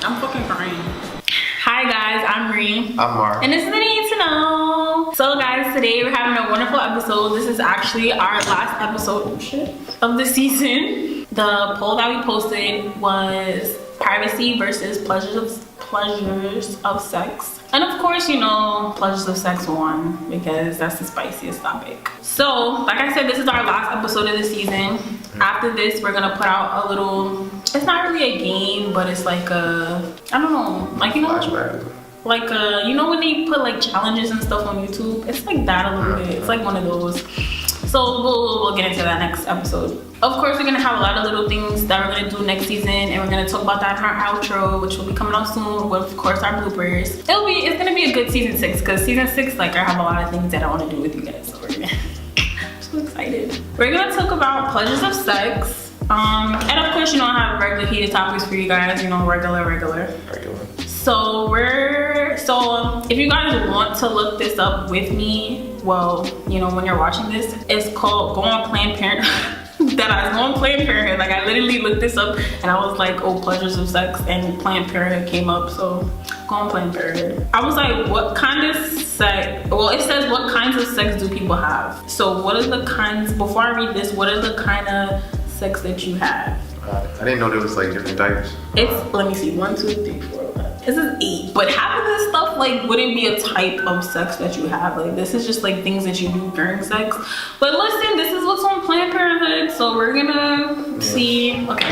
I'm fucking crying. Hi guys, I'm Ree. I'm Mark. And this is the Need to Know. So guys, today we're having a wonderful episode. This is actually our last episode of the season. The poll that we posted was privacy versus pleasures of sex. And of course, you know, pleasures of sex won because that's the spiciest topic. So, like I said, this is our last episode of the season. After this, we're gonna put out a little, it's not really a game, but it's like a, I don't know, like, you know, flashback. Like you know when they put like challenges and stuff on YouTube? It's like that a little bit. It's like one of those. So we'll get into that next episode. Of course, we're gonna have a lot of little things that we're gonna do next season, and we're gonna talk about that in our outro, which will be coming out soon with, of course, our bloopers. It's gonna be a good season 6 because season 6, like, I have a lot of things that I want to do with you guys. So I'm so excited. We're gonna talk about pleasures of sex, and of course, you know, I have regular heated topics for you guys. You know, regular. So if you guys want to look this up with me, well, you know, when you're watching this, it's called Go on Planned Parenthood. That I was going Planned Parenthood. Like, I literally looked this up and I was like, oh, pleasures of sex, and Planned Parenthood came up. So go on Planned Parenthood. I was like, what kind of sex? Well, it says what kinds of sex do people have? So what are the kinds? Before I read this, what are the kind of sex that you have? I didn't know there was like different types. It's, let me see, 1, 2, 3, 4, 5. This is 8. But half of this stuff, like, wouldn't be a type of sex that you have. Like, this is just like things that you do during sex. But listen, this is what's on Planned Parenthood, so we're gonna see. Okay.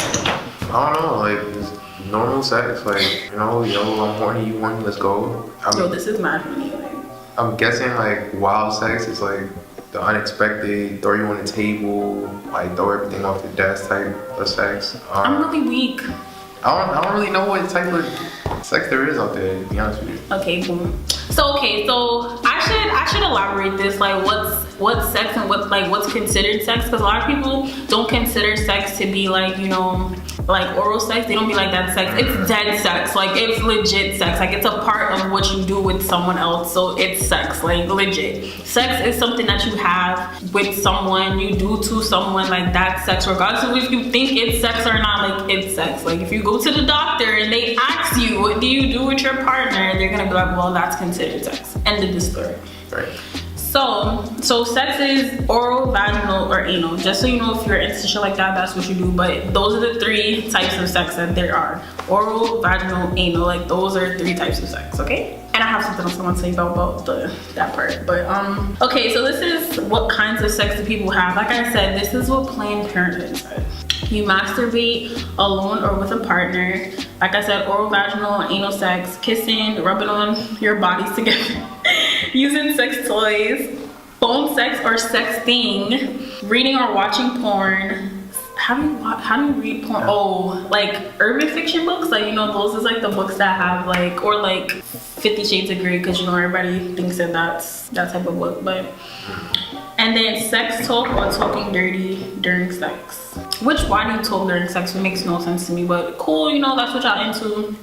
I don't know, like, just normal sex, like, you know, I'm horny, you horny, let's go. Yo, this is mad funny. Like, I'm guessing like wild sex is like the unexpected, throw you on the table, like throw everything off the desk type of sex. I'm really weak. I don't really know what type of sex there is out there, to be honest with you. Okay, boom. So I should elaborate this, like what's sex and what's considered sex, because a lot of people don't consider sex to be like, you know, like oral sex. They don't be like that sex. It's dead sex. Like, it's legit sex. Like, it's a part of what you do with someone else, so it's sex, like legit. Sex is something that you have with someone, you do to someone, like that's sex, regardless of if you think it's sex or not. Like, it's sex. Like, if you go to the doctor and they ask you, what do you do with your partner, they're gonna be like, well, that's considered sex. End of the story. Right. So sex is oral, vaginal, or anal. Just so you know, if you're into shit like that, that's what you do. But those are the 3 types of sex that there are: oral, vaginal, anal. Like, those are 3 types of sex. Okay. And I have something else I want to say about that part. But okay. So this is what kinds of sex do people have. Like I said, this is what Planned Parenthood said. You masturbate alone or with a partner. Like I said, oral, vaginal, and anal sex, kissing, rubbing on your bodies together, using sex toys, phone sex or sexting, reading or watching porn. How do you read porn? Oh, like urban fiction books, like, you know, those is like the books that have like, or like 50 Shades of Grey, because, you know, everybody thinks that that's that type of book. But and then sex talk or talking dirty during sex. Which, why do you talk during sex? It makes no sense to me, but cool, you know, that's what y'all into.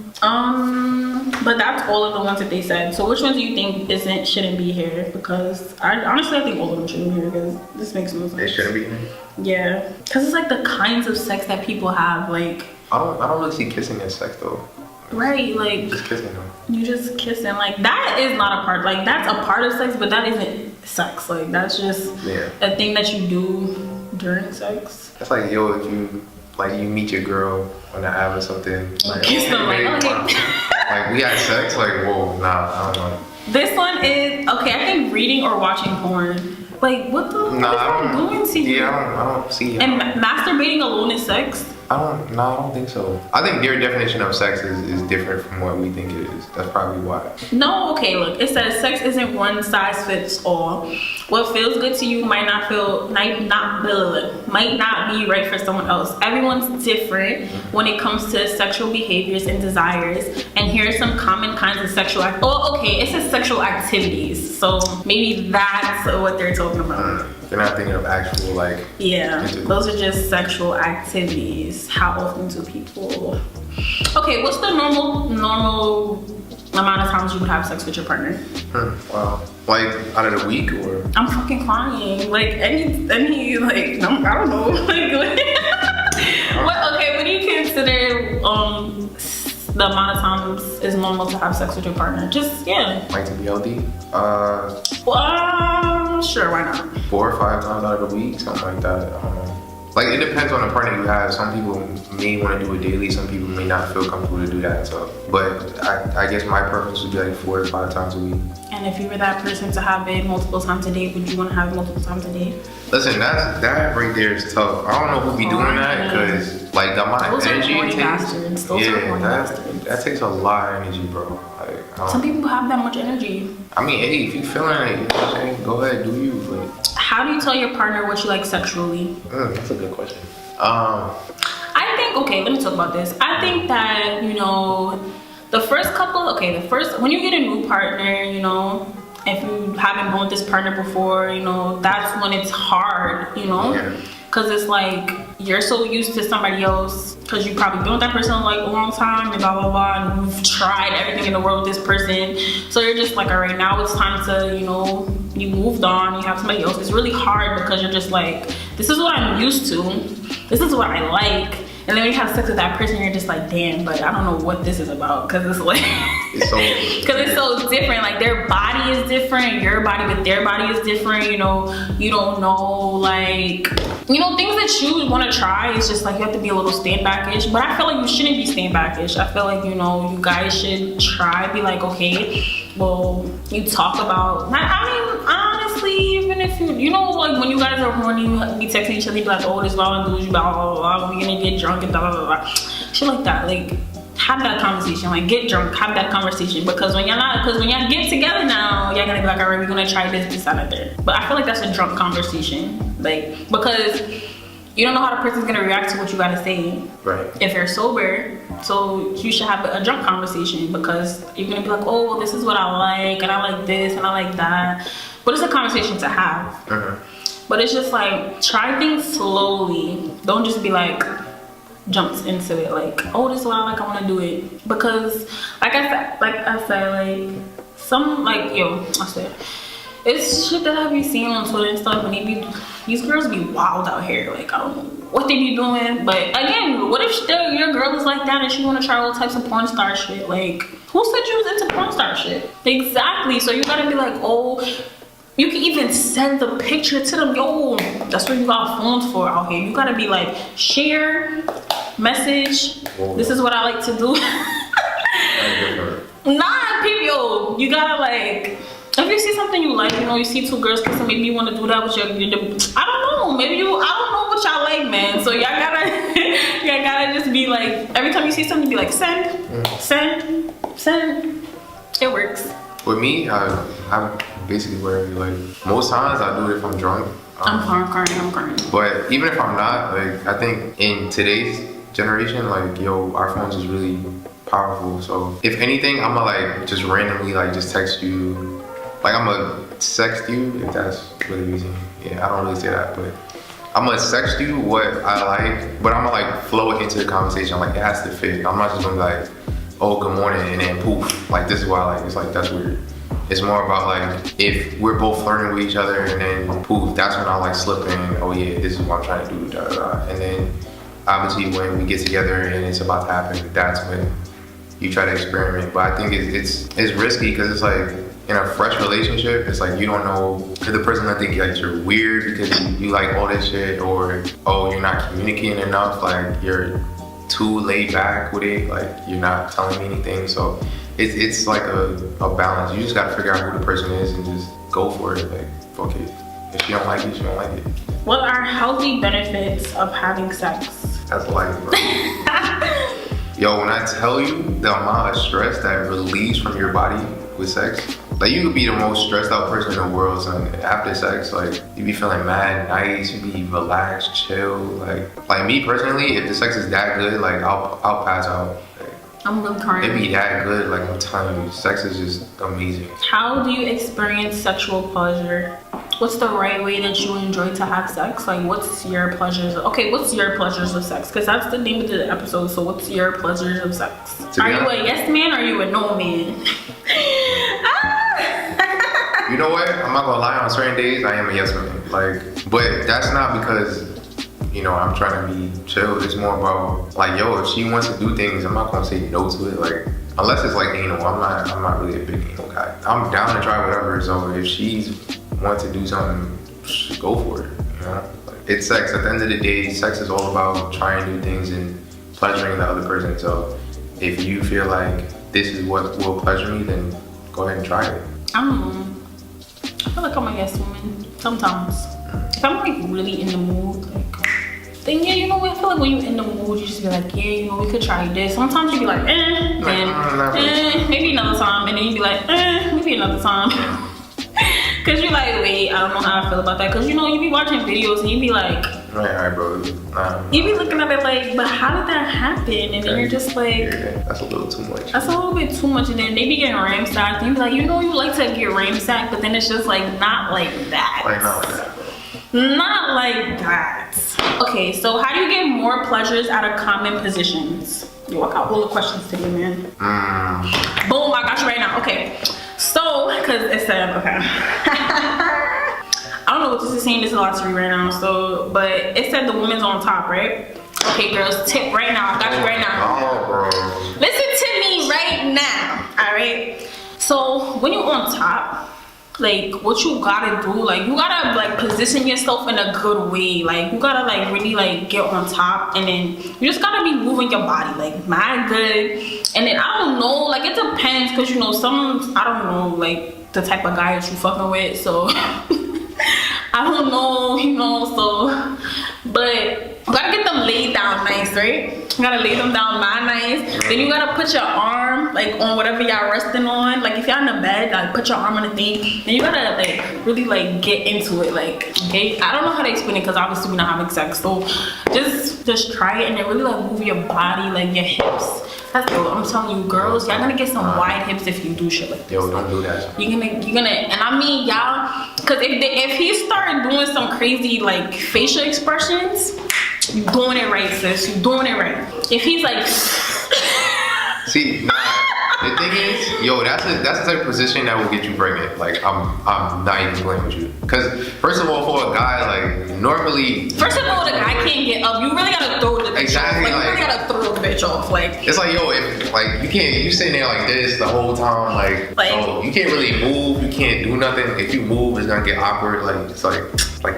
But that's all of the ones that they said. So which ones do you think shouldn't be here? Because honestly, I think all of them shouldn't be here, because this makes no sense. They shouldn't be here? Yeah, because it's like the kinds of sex that people have. Like, I don't really see kissing as sex though. Right, like just kissing though. You just kissing, like that is not a part. Like, that's a part of sex, but that isn't sex. Like, that's just a thing that you do during sex. That's like, yo, if you meet your girl on the app or something, like, kiss them, like, okay. Like, we had sex, like, whoa, nah, I don't know. This one is okay. I think reading or watching porn. Like, what the fuck is that doing to you? Yeah, I don't see it. And masturbating alone is sex? I don't think so. I think their definition of sex is different from what we think it is. That's probably why. No, okay, look, it says sex isn't one size fits all. What feels good to you might not be right for someone else. Everyone's different when it comes to sexual behaviors and desires. And here are some common kinds of sexual it says sexual activities. So maybe that's what they're talking about. They're not thinking of actual, like... Yeah, those are just sexual activities. How often do people... Okay, what's the normal amount of times you would have sex with your partner? Wow. Like, out of the week, or? I'm fucking crying. Like, any like, no, I don't know. Like, what do you consider the amount of times is normal to have sex with your partner? Just, yeah. Like to be healthy? Well, sure, why not? 4 or 5 times out of the week, something like that. Like it depends on the partner you have. Some people may want to do it daily. Some people may not feel comfortable to do that. So, but I guess my preference would be like 4 or 5 times a week. And if you were that person to have it multiple times a day, would you want to have it multiple times a day? Listen, that right there is tough. I don't know who be doing that because like the amount of energy it takes. That takes a lot of energy, bro. Like, some people have that much energy. I mean, hey, if you feeling it, you know what I'm saying? Go ahead, do you. But how do you tell your partner what you like sexually? That's a good question. I think, okay, let me talk about this. I think that, you know, when you get a new partner, you know, if you haven't been with this partner before, you know, that's when it's hard, you know? Because it's like, you're so used to somebody else, because you probably been with that person like a long time and blah, blah, blah, and you've tried everything in the world with this person. So you're just like, all right, now it's time to, you know, you moved on, you have somebody else. It's really hard because you're just like, this is what I'm used to. This is what I like. And then when you have sex with that person, you're just like, damn, but I don't know what this is about. Cause it's like, it's so different. Like their body is different, your body with their body is different. You know, you don't know, like, you know, things that you want to try. It's just like, you have to be a little stand backish. But I feel like you shouldn't be stand backish. I feel like, you know, you guys should try, be like, okay, well, you talk about, I mean, honestly, even if you know, like when you guys are horny, you be texting each other, be like, oh, this is what I want to do, blah, blah, blah, we're gonna get drunk and blah, blah, blah, shit like that. Like, have that conversation, like get drunk, have that conversation, because when y'all get together now, y'all gonna be like, all right, we're gonna try this, that, and that. But I feel like that's a drunk conversation, like, because you don't know how the person's gonna react to what you gotta say. Right. If you're sober, so you should have a drunk conversation, because you're gonna be like, oh, well, this is what I like, and I like this, and I like that. But it's a conversation to have. But it's just like, try things slowly. Don't just be like, jumps into it like, oh, this is what I like, I want to do it. Because like I said, some, like, yo, I said, it's shit that I be seeing on Twitter and stuff, and these girls be wild out here. Like, I don't know what they be doing, but again, what if your girl is like that and she want to try all types of porn star shit? Like, who said you was into porn star shit? Exactly. So you gotta be like, oh, you can even send the picture to them. Yo, that's what you got phones for out here. You gotta be like, share, message. Whoa. This is what I like to do. Nah, people, you gotta like, if you see something you like, you know, you see two girls kissing, maybe you want to do that with your, I don't know, maybe I don't know what y'all like, man. So y'all gotta, just be like, every time you see something, be like, send. It works. With me, I'm basically where, like, most times I do it if I'm drunk. I'm crying. But even if I'm not, like, I think in today's generation, like, yo, our phones is really powerful. So if anything, I'm gonna like just randomly like just text you. Like, I'm gonna sext you, if that's really easy. Yeah, I don't really say that, but I'm gonna sext you what I like, but I'm gonna like flow it into the conversation. Like, it has to fit. I'm not just gonna be like, oh, good morning, and then poof, like, this is what I like. It's like, that's weird. It's more about like, if we're both flirting with each other and then poof, that's when I like slip in, oh yeah, this is what I'm trying to do, da da da. And then obviously when we get together and it's about to happen, that's when you try to experiment. But I think it's risky, because it's like, in a fresh relationship, it's like, you don't know if the person gonna think like you're weird because you like all this shit, or oh, you're not communicating enough, like you're too laid back with it, like you're not telling me anything. So it's like a balance. You just gotta figure out who the person is and just go for it. Like, fuck it. If she don't like it, she don't like it. What are healthy benefits of having sex? That's life, bro. Yo, when I tell you the amount of stress that relieves from your body with sex, like, you could be the most stressed out person in the world, son. After sex, like, you be feeling mad nice, you be relaxed, chill. Like me personally, if the sex is that good, like, I'll pass out. I'm really crying. It be that good, like, I'm telling you, sex is just amazing. How do you experience sexual pleasure? What's the right way that you enjoy to have sex? Like, what's your pleasures? Okay, what's your pleasures of sex? Because that's the name of the episode. So what's your pleasures of sex? Are you a yes man or are you a no man? You know what? I'm not gonna lie, on certain days I am a yes man. Like, but that's not because you know, I'm trying to be chill. It's more about like, yo, if she wants to do things, I'm not gonna say no to it. Like, unless it's like anal, I'm not really a big anal guy. I'm down to try whatever. So if she's wants to do something, just go for it. You know, like, it's sex. At the end of the day, sex is all about trying new things and pleasuring the other person. So if you feel like this is what will pleasure me, then go ahead and try it. I don't know. I feel like I'm a yes woman sometimes. If I'm like really in the mood, like, then yeah, you know, I feel like when you're in the mood, you just be like, yeah, you know, we could try this. Sometimes you be like, maybe another time, and then you be like, maybe another time. Cause you're like, wait, I don't know how I feel about that. Cause you know, you be watching videos and you be like, right, bro. You be looking at it like, but how did that happen? And then you're just like, yeah, that's a little too much. That's a little bit too much. And then they be getting ramsacked. And you be like, you know, you like to get ramsacked, but then it's just like not like that. Like not like that, bro. Not like that. Okay, so how do you get more pleasures out of common positions? Yo, I got all the questions today, man. Boom, I got you right now. Okay. So, cause it said, okay. I don't know what this is saying. This is a lot to read right now. So, but it said the woman's on top, right? Okay, girls, tip right now. I got you right now. Oh, bro. Listen to me right now. All right. So when you're on top, like what you gotta do, like you gotta like position yourself in a good way. Like you gotta like really like get on top, and then you just gotta be moving your body like mad good. And then I don't know, like it depends, cause you know some, I don't know, like the type of guy that you fucking with. So I don't know, you know. So, but you gotta get them laid down nice, right? You gotta lay them down mad nice. Then you gotta put your arm like on whatever y'all resting on. Like if y'all in the bed, like put your arm on the thing. Then you gotta like really like get into it. Like, okay, I don't know how to explain it because obviously we're not having sex. So just try it and then really like move your body, like your hips. That's dope. I'm telling you, girls, y'all gonna get some wide hips if you do shit like this. Yo, don't do that. You're gonna, and I mean y'all, cause if he started doing some crazy like facial expressions, you doing it right, sis. You doing it right. If he's like, see, nah. The thing is, yo, that's the type of position that will get you pregnant. Like, I'm not even playing with you. Cause first of all, for a guy, like normally. First of all, the guy can't get up. You really gotta throw the bitch off. Like, you really gotta throw the bitch off. Like, it's like, yo, if like you sitting there like this the whole time, like so you can't really move. You can't do nothing. If you move, it's gonna get awkward. Like it's like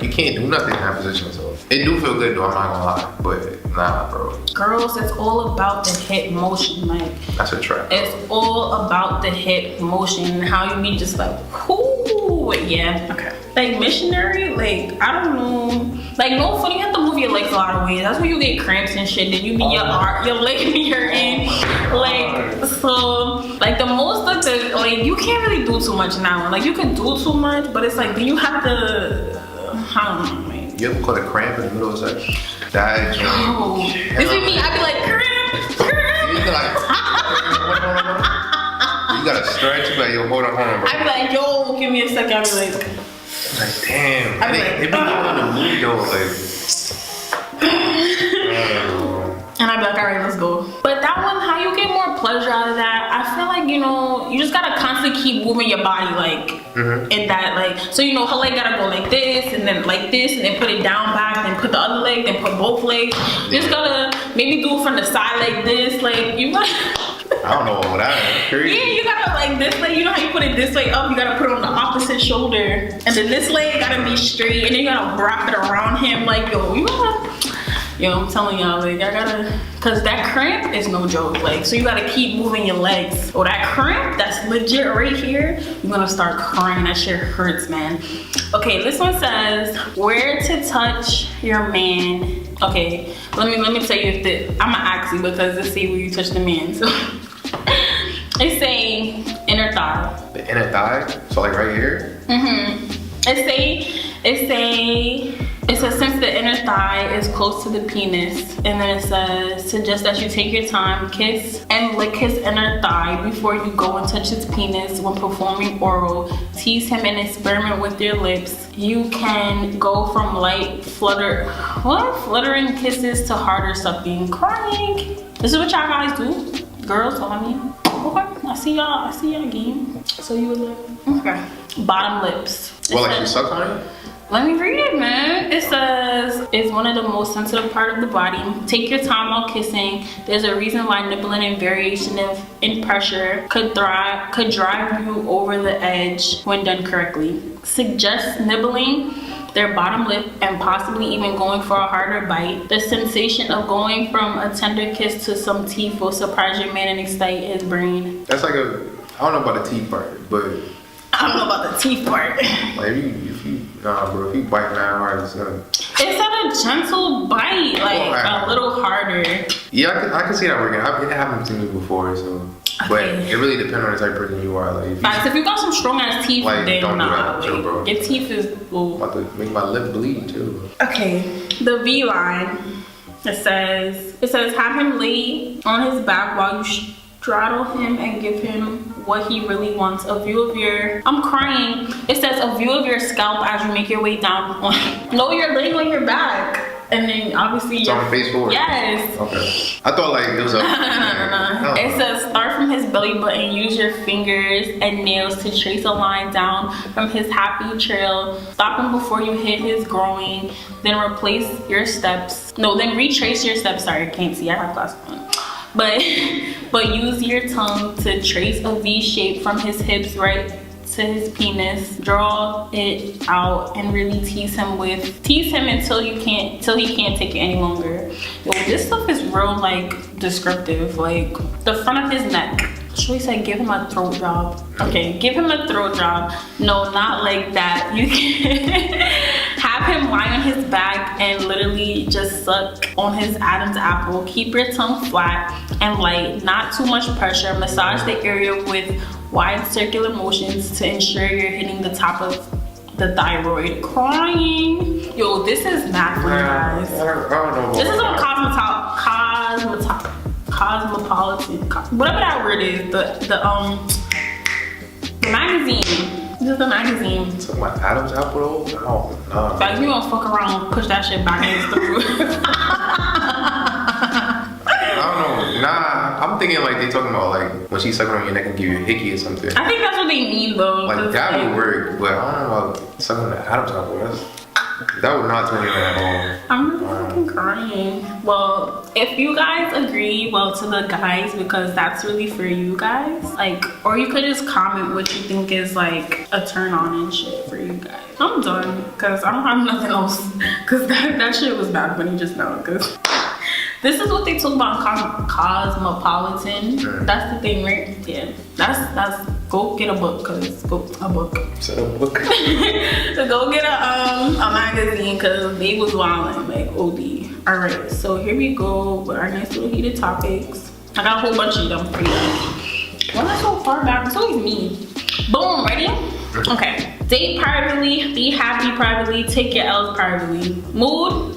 you can't do nothing in that position. So it do feel good though. I'm not gonna lie, but nah, bro. Girls, it's all about the hip motion. Like that's a trap. It's all about the hip motion and how you be just like, whoo, yeah, okay. Like missionary, like I don't know, like no funny. You have to move your legs a lot of ways. That's when you get cramps and shit. Then you be your leg be hurting. Like so, like the most of the like you can't really do too much now. Like you can do too much, but it's like then you have to. I don't know, man. You ever caught a cramp in the middle of sex? That joint. This is me. I be like cramp. You be like. You gotta stretch, but yo, hold on, bro. I be like, yo, give me a second. I be like damn. I be like, they be on the mood though, like. And I be like, all right, let's go. But that one, how you get more pleasure out of that? I feel like, you know, you just gotta constantly keep moving your body, like, in that, like, so, you know, her leg gotta go like this, and then like this, and then put it down back, then put the other leg, then put both legs. You just gotta maybe do it from the side like this, like, you gotta. I don't know what that is. Yeah, you gotta like this leg, you know how you put it this way up, you gotta put it on the opposite shoulder. And then this leg gotta be straight, and then you gotta wrap it around him, like, yo, you gotta. Yo, I'm telling y'all, like, I gotta, cause that cramp is no joke, like, so you gotta keep moving your legs. Oh, that cramp, that's legit right here, you're gonna start crying, that shit hurts, man. Okay, this one says, where to touch your man. Okay, let me tell you if I'ma ask you because let's see where you touch the man, so. It's saying inner thigh. The inner thigh? So like right here? It says since the inner thigh is close to the penis, and then it says suggest that you take your time, kiss and lick his inner thigh before you go and touch his penis when performing oral. Tease him and experiment with your lips. You can go from light fluttering kisses to harder sucking. Crying. This is what y'all guys do, girls. So I mean, okay, I see y'all game. So you would like okay. Bottom lips. Well, like you suck on it? Let me read it, man. It says, it's one of the most sensitive part of the body. Take your time while kissing. There's a reason why nibbling and variation in pressure could drive you over the edge when done correctly. Suggest nibbling their bottom lip and possibly even going for a harder bite. The sensation of going from a tender kiss to some teeth will surprise your man and excite his brain. That's like I don't know about the teeth part, but I don't know about the teeth part. Like if you bite mad hard, it's not a gentle bite, like a little harder. Yeah, I can see that working. It happened to me before, so. Okay. But it really depends on the type of person you are. Like, if you got some strong ass teeth, like, then don't do nah, that, bro. Your teeth is. Ooh. I'm about to make my lip bleed too. Okay, the V line. It says have him lay on his back while you straddle him and give him what he really wants. A view of your. I'm crying. It says a view of your scalp as you make your way down. No, you're laying on your back. And then obviously it's on face forward. Yes. Okay. I thought like it was a no. It says start from his belly button, use your fingers and nails to trace a line down from his happy trail. Stop him before you hit his groin. Then retrace your steps. Sorry, I can't see. I have glasses on. But use your tongue to trace a V shape from his hips right to his penis. Draw it out and really tease him until he can't take it any longer. Yo, this stuff is real like descriptive. Like the front of his neck. Should said give him a throat job. Okay, give him a throat job. No, not like that. You can have him lie on his back and literally just suck on his Adam's apple. Keep your tongue flat and light, not too much pressure. Massage the area with wide circular motions to ensure you're hitting the top of the thyroid. Crying. Yo, this is not for you guys. I don't know. This is on Cosmopolitan, whatever that word is, the magazine. This is the magazine. So my Adam's apple though? No. Like you gonna fuck around, push that shit back in his throat. I don't know. Nah, I'm thinking like they talking about like when she's sucking on your neck and give you a hickey or something. I think that's what they mean though. Like that would work, but I don't know about sucking on the Adam's apple. That would not turn me on at all. I'm really fucking crying. Well, if you guys agree, to the guys, because that's really for you guys. Like, or you could just comment what you think is like a turn on and shit for you guys. I'm done, because I don't have nothing else. Because that shit was bad funny just now, because this is what they talk about Cosmopolitan. Sure. That's the thing, right? Yeah. That's go get a book, a book. Set a book. So go get a magazine, cause they was wildin' like OD. All right, so here we go with our nice little heated topics. I got a whole bunch of them for you. Why am I so far back? It's always me. Boom, ready? Okay. Date privately, be happy privately, take your L's privately. Mood.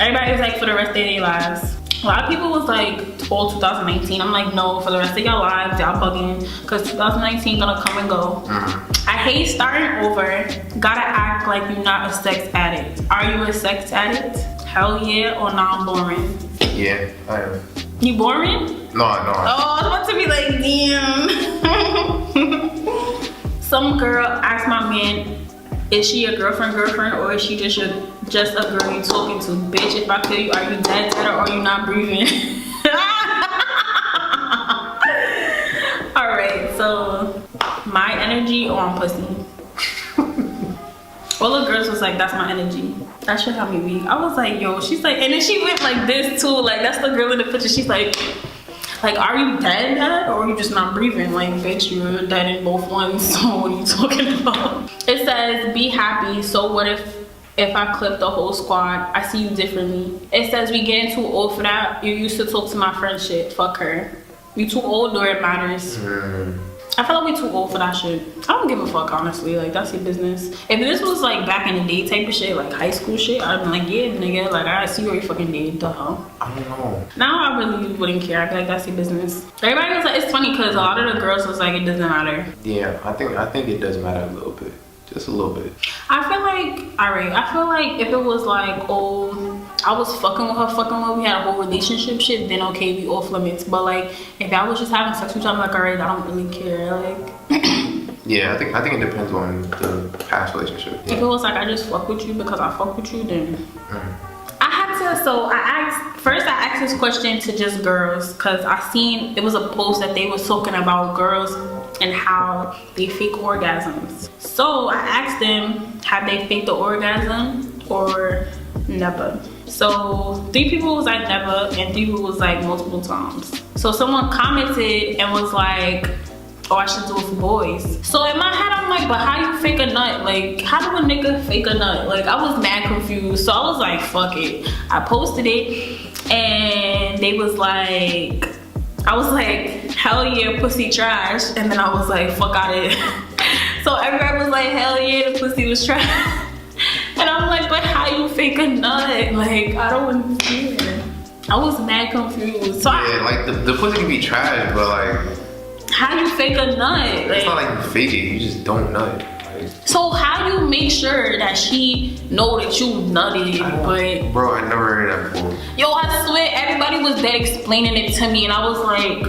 Everybody's like for the rest of their lives. A lot of people was like, all 2019. I'm like, no, for the rest of your lives, y'all bugging, because 2019 gonna come and go. I hate starting over. Gotta act like you're not a sex addict. Are you a sex addict? Hell yeah, or nah, I'm boring? Yeah, I am. You boring? No. Oh, I was about to be like, damn. Some girl asked my man, is she a girlfriend, or is she just a girl you talking to? Bitch, if I kill you, are you dead, or are you not breathing? Alright, so my energy on pussy. All the girls was like, that's my energy. That shit had me weak. I was like, yo, she's like, and then she went like this too. Like, that's the girl in the picture. She's like, are you dead, or are you just not breathing? Like, bitch, you're dead in both ones, so what are you talking about? It says, be happy, so what if I clip the whole squad? I see you differently. It says, we getting too old for that. You used to talk to my friend shit. Fuck her. You too old or it matters. I feel like we too old for that shit. I don't give a fuck, honestly. Like, that's your business. If this was like back in the day type of shit, like high school shit, I'd be like, yeah, nigga, like I see what you fucking did. The hell? I don't know. Now I really wouldn't care. I'd be like, that's your business. Everybody was like, it's funny because a lot of the girls was like, it doesn't matter. Yeah, I think it does matter a little bit. Just a little bit. I feel like if it was like, oh, I was fucking with her, we had a whole relationship shit, then okay, we off limits. But like, if I was just having sex with you, I'm like, alright, I don't really care. Like, Yeah, I think it depends on the past relationship. Yeah. If it was like I just fuck with you because I fuck with you, then I had to. So I asked this question to just girls because I seen it was a post that they was talking about girls and how they fake orgasms. So I asked them, have they faked the orgasm or never? So 3 people was like never, and 3 people was like multiple times. So someone commented and was like, oh, I should do it for boys. So in my head, I'm like, but how you fake a nut? Like, how do a nigga fake a nut? Like, I was mad confused. So I was like, fuck it. I posted it, and they was like, I was like, hell yeah, pussy trash. And then I was like, fuck out of here. So everybody was like, hell yeah, the pussy was trash. And I'm like, but how you fake a nut? Like, I don't understand. I was mad confused. So yeah, like the pussy can be trash, but like, how you fake a nut? It's not like you fake it, you just don't nut. So how you make sure that she know that you nutted? But bro, I never heard that before. Yo, I swear everybody was there explaining it to me, and I was like,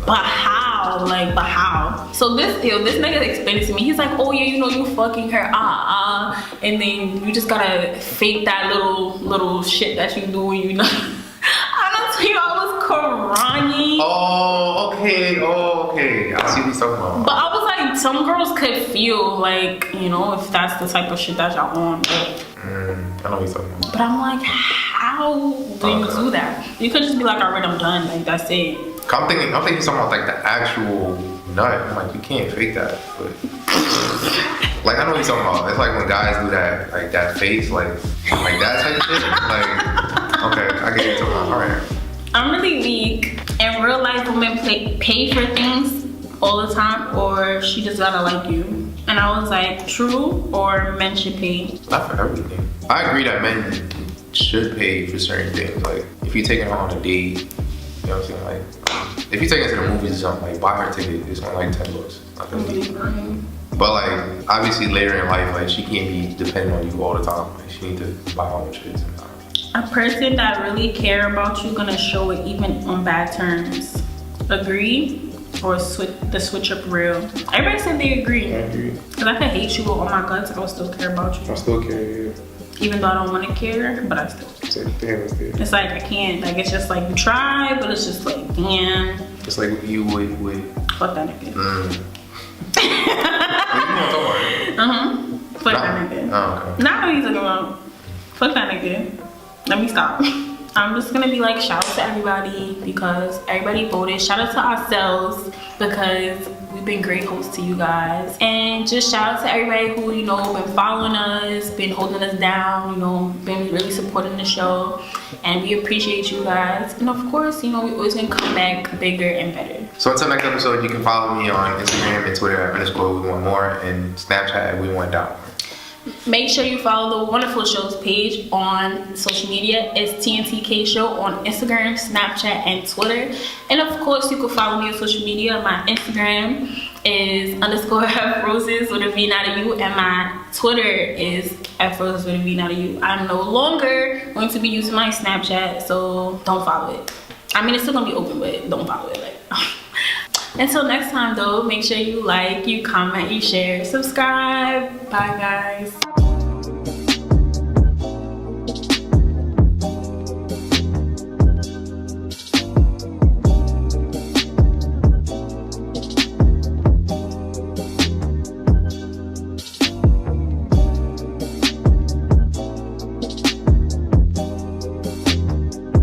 but how? Like, but how? So this nigga explained it to me. He's like, oh yeah, you know you fucking her, and then you just gotta fake that little shit that you do when you nut. I don't tell you, I was crying. Oh, okay. I see what you're talking about. But I was like, some girls could feel like, you know, if that's the type of shit that y'all on. I know what you're talking about. But I'm like, how do you do that? You could just be like, alright, I'm done. Like, that's it. I'm thinking you're talking about like the actual nut. I'm like, you can't fake that. But like, I know what you're talking about. It's like when guys do that, like that face, like that type of shit. Like, okay, I get it. Alright. I'm really weak. In real life, women pay for things all the time, or she just gotta like you. And I was like, true, or men should pay? Not for everything. I agree that men should pay for certain things. Like, if you're taking her on a date, you know what I'm saying? Like, if you take her to the movies or something, like, buy her a ticket, it's only like $10. Not that deep. But like, obviously later in life, like, she can't be dependent on you all the time. Like, she need to buy her own shit sometimes. A person that really care about you gonna show it even on bad terms. Agree? Or the switch up real? Everybody said they agree. I agree. Cause I could hate you with all my guts, I would still care about you. I still care, yeah. Even though I don't want to care, but I still care. It's like I can't, like it's just like you try, but it's just like, damn. It's like you would. Fuck that nigga. Fuck that nigga. Oh, okay. Not what you talking about. Fuck that nigga. Let me stop. I'm just gonna be like, shout out to everybody because everybody voted. Shout out to ourselves because we've been great hosts to you guys. And just shout out to everybody who, you know, been following us, been holding us down, you know, been really supporting the show. And we appreciate you guys. And of course, you know, we always gonna come back bigger and better. So until next episode, you can follow me on Instagram and Twitter at _wewant.moore and Snapchat at wewant.moore. Make sure you follow the Wonderful Shows page on social media. It's tntkshow on Instagram, Snapchat, and Twitter. And of course, you can follow me on social media. My Instagram is _FRoses with a V, not a U, and my Twitter is FRoses with a V, not a U. I'm no longer going to be using my Snapchat, so don't follow it. I mean, it's still gonna be open, but don't follow it. Like. Until next time though, make sure you like, you comment, you share, subscribe. Bye guys.